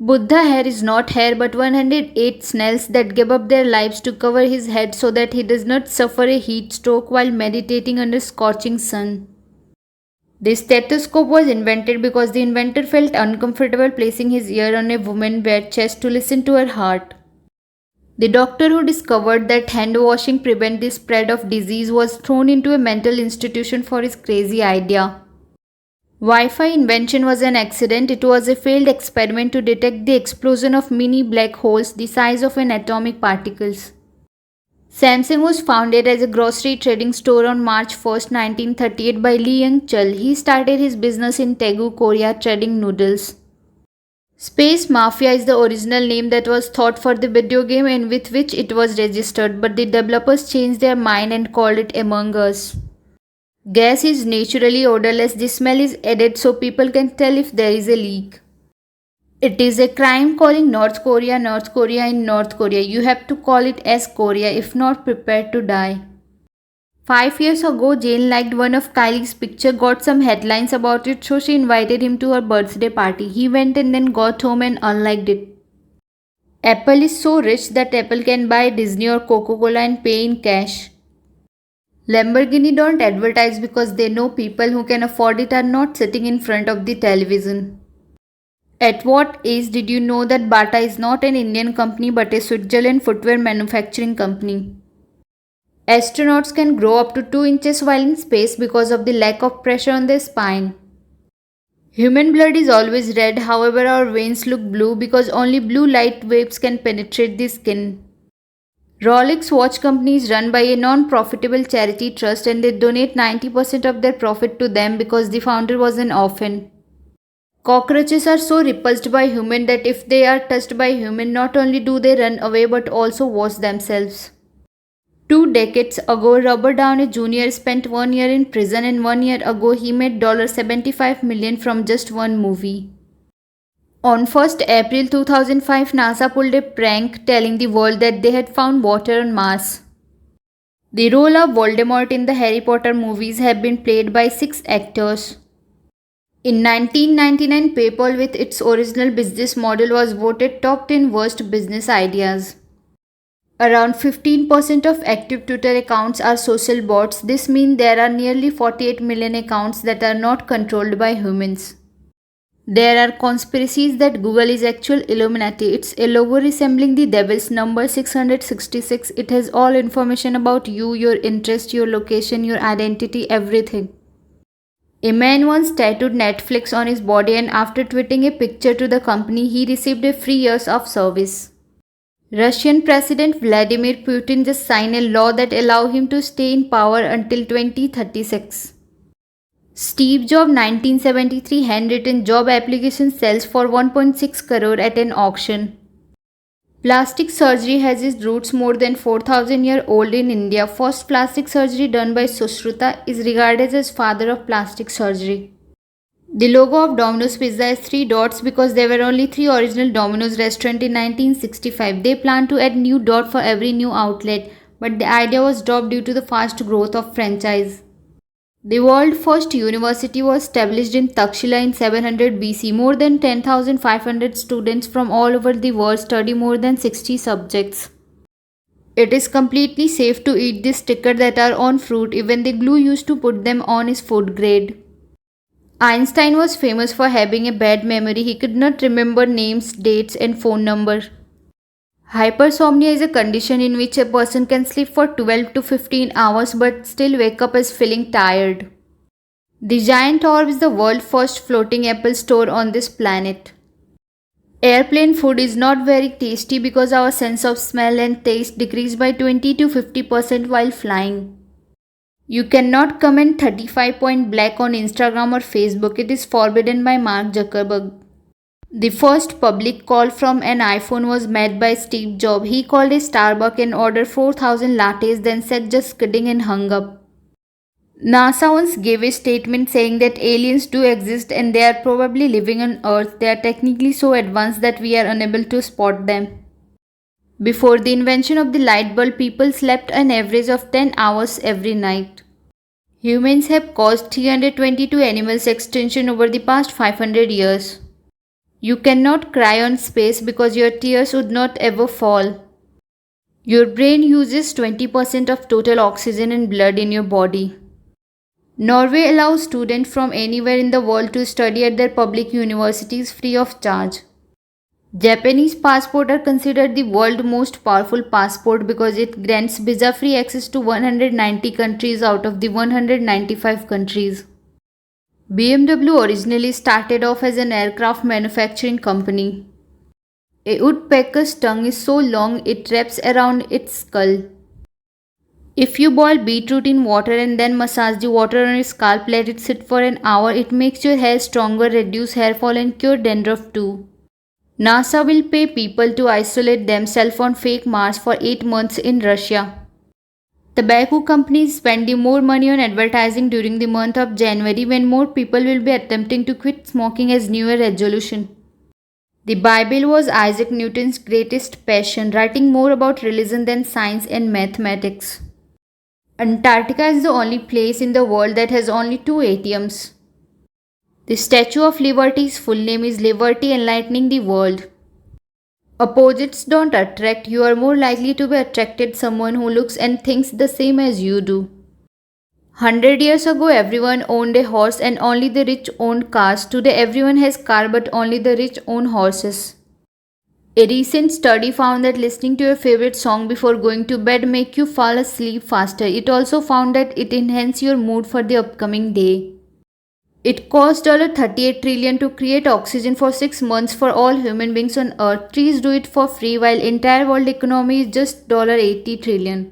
Buddha hair is not hair but 108 snails that gave up their lives to cover his head so that he does not suffer a heat stroke while meditating under scorching sun. The stethoscope was invented because the inventor felt uncomfortable placing his ear on a woman's bare chest to listen to her heart. The doctor who discovered that hand washing prevents the spread of disease was thrown into a mental institution for his crazy idea. Wi-Fi invention was an accident. It was a failed experiment to detect the explosion of mini black holes the size of an atomic particles. Samsung was founded as a grocery trading store on March 1, 1938 by Lee Young-chul. He started his business in Daegu, Korea trading noodles. Space Mafia is the original name that was thought for the video game and with which it was registered, but the developers changed their mind and called it Among Us. Gas is naturally odorless. The smell is added so people can tell if there is a leak. It is a crime calling North Korea in North Korea. You have to call it as Korea, if not prepared to die. 5 years ago, Jane liked one of Kylie's picture, got some headlines about it, so she invited him to her birthday party. He went and then got home and unliked it. Apple is so rich that Apple can buy Disney or Coca-Cola and pay in cash. Lamborghini don't advertise because they know people who can afford it are not sitting in front of the television. At what age did you know that Bata is not an Indian company but a Switzerland footwear manufacturing company? Astronauts can grow up to 2 inches while in space because of the lack of pressure on their spine. Human blood is always red, however our veins look blue because only blue light waves can penetrate the skin. Rolex watch company is run by a non-profitable charity trust and they donate 90% of their profit to them because the founder was an orphan. Cockroaches are so repulsed by humans that if they are touched by humans, not only do they run away but also wash themselves. 2 decades ago, Robert Downey Jr. spent 1 year in prison and 1 year ago he made $75 million from just one movie. On 1st April 2005, NASA pulled a prank telling the world that they had found water on Mars. The role of Voldemort in the Harry Potter movies have been played by 6 actors. In 1999, PayPal with its original business model was voted top 10 worst business ideas. Around 15% of active Twitter accounts are social bots. This means there are nearly 48 million accounts that are not controlled by humans. There are conspiracies that Google is actual Illuminati. It's a logo resembling the devil's number 666. It has all information about you, your interest, your location, your identity, everything. A man once tattooed Netflix on his body and after tweeting a picture to the company, he received a free years of service. Russian President Vladimir Putin just signed a law that allows him to stay in power until 2036. Steve Jobs' 1973 handwritten job application sells for 1.6 crore at an auction. Plastic surgery has its roots more than 4,000 years old in India. First plastic surgery done by Sushruta is regarded as father of plastic surgery. The logo of Domino's Pizza is 3 dots because there were only 3 original Domino's restaurants in 1965. They planned to add new dot for every new outlet, but the idea was dropped due to the fast growth of franchise. The world's first university was established in Takshila in 700 BC. More than 10,500 students from all over the world study more than 60 subjects. It is completely safe to eat the stickers that are on fruit. Even the glue used to put them on is food grade. Einstein was famous for having a bad memory. He could not remember names, dates, and phone number. Hypersomnia is a condition in which a person can sleep for 12 to 15 hours but still wake up as feeling tired. The giant orb is the world's first floating apple store on this planet. Airplane food is not very tasty because our sense of smell and taste decrease by 20 to 50% while flying. You cannot comment 35 point black on Instagram or Facebook. It is forbidden by Mark Zuckerberg. The first public call from an iPhone was made by Steve Jobs. He called a Starbucks and ordered 4,000 lattes, then said just kidding and hung up. NASA once gave a statement saying that aliens do exist and they are probably living on Earth. They are technically so advanced that we are unable to spot them. Before the invention of the light bulb, people slept an average of 10 hours every night. Humans have caused 322 animals extinction over the past 500 years. You cannot cry on space because your tears would not ever fall. Your brain uses 20% of total oxygen and blood in your body. Norway allows students from anywhere in the world to study at their public universities free of charge. Japanese passports are considered the world's most powerful passport because it grants visa-free access to 190 countries out of the 195 countries. BMW originally started off as an aircraft manufacturing company. A woodpecker's tongue is so long it wraps around its skull. If you boil beetroot in water and then massage the water on your scalp, let it sit for an hour, it makes your hair stronger, reduce hair fall and cure dandruff too. NASA will pay people to isolate themselves on fake Mars for 8 months in Russia. Tobacco companies spend more money on advertising during the month of January when more people will be attempting to quit smoking as New Year resolution. The Bible was Isaac Newton's greatest passion, writing more about religion than science and mathematics. Antarctica is the only place in the world that has only 2 ATMs. The Statue of Liberty's full name is Liberty Enlightening the World. Opposites don't attract, you are more likely to be attracted someone who looks and thinks the same as you do. 100 years ago everyone owned a horse and only the rich owned cars. Today everyone has car but only the rich own horses. A recent study found that listening to your favorite song before going to bed make you fall asleep faster. It also found that it enhances your mood for the upcoming day. It costs $38 trillion to create oxygen for 6 months for all human beings on earth. Trees do it for free while entire world economy is just $80 trillion.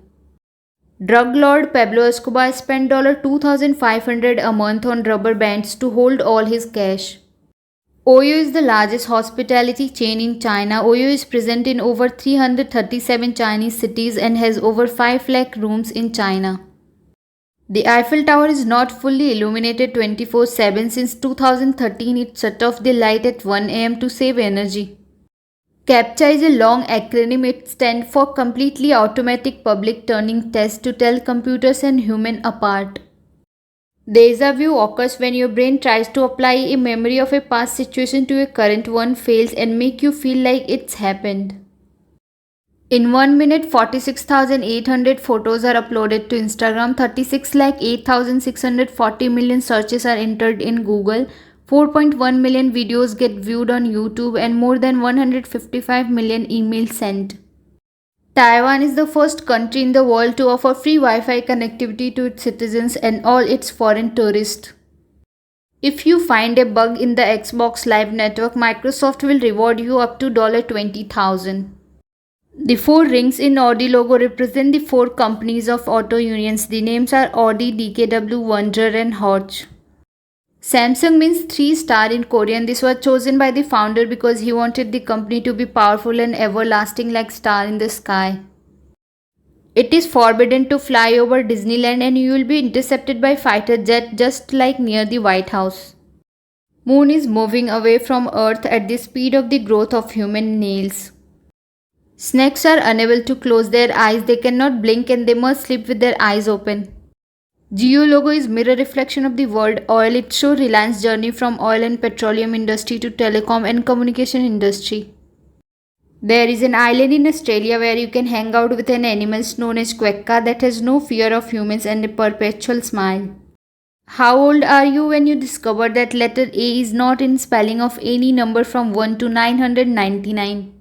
Drug lord Pablo Escobar spent $2,500 a month on rubber bands to hold all his cash. OYO is the largest hospitality chain in China. OYO is present in over 337 Chinese cities and has over 5 lakh rooms in China. The Eiffel Tower is not fully illuminated 24/7 since 2013. It shut off the light at 1 am to save energy. CAPTCHA is a long acronym. It stands for Completely Automatic Public Turning Test to tell computers and humans apart. Deja vu occurs when your brain tries to apply a memory of a past situation to a current one, fails and make you feel like it's happened. In 1 minute, 46,800 photos are uploaded to Instagram, 36,08,640 million searches are entered in Google, 4.1 million videos get viewed on YouTube, and more than 155 million emails sent. Taiwan is the first country in the world to offer free Wi-Fi connectivity to its citizens and all its foreign tourists. If you find a bug in the Xbox Live network, Microsoft will reward you up to $20,000. The 4 rings in Audi logo represent the 4 companies of auto unions. The names are Audi, DKW, Wanderer and Hodge. Samsung means 3-star in Korean. This was chosen by the founder because he wanted the company to be powerful and everlasting like star in the sky. It is forbidden to fly over Disneyland and you will be intercepted by fighter jet just like near the White House. Moon is moving away from Earth at the speed of the growth of human nails. Snakes are unable to close their eyes, they cannot blink and they must sleep with their eyes open. Jio logo is mirror reflection of the word oil. It shows Reliance journey from oil and petroleum industry to telecom and communication industry. There is an island in Australia where you can hang out with an animal known as quokka that has no fear of humans and a perpetual smile. How old are you when you discover that letter A is not in spelling of any number from 1 to 999?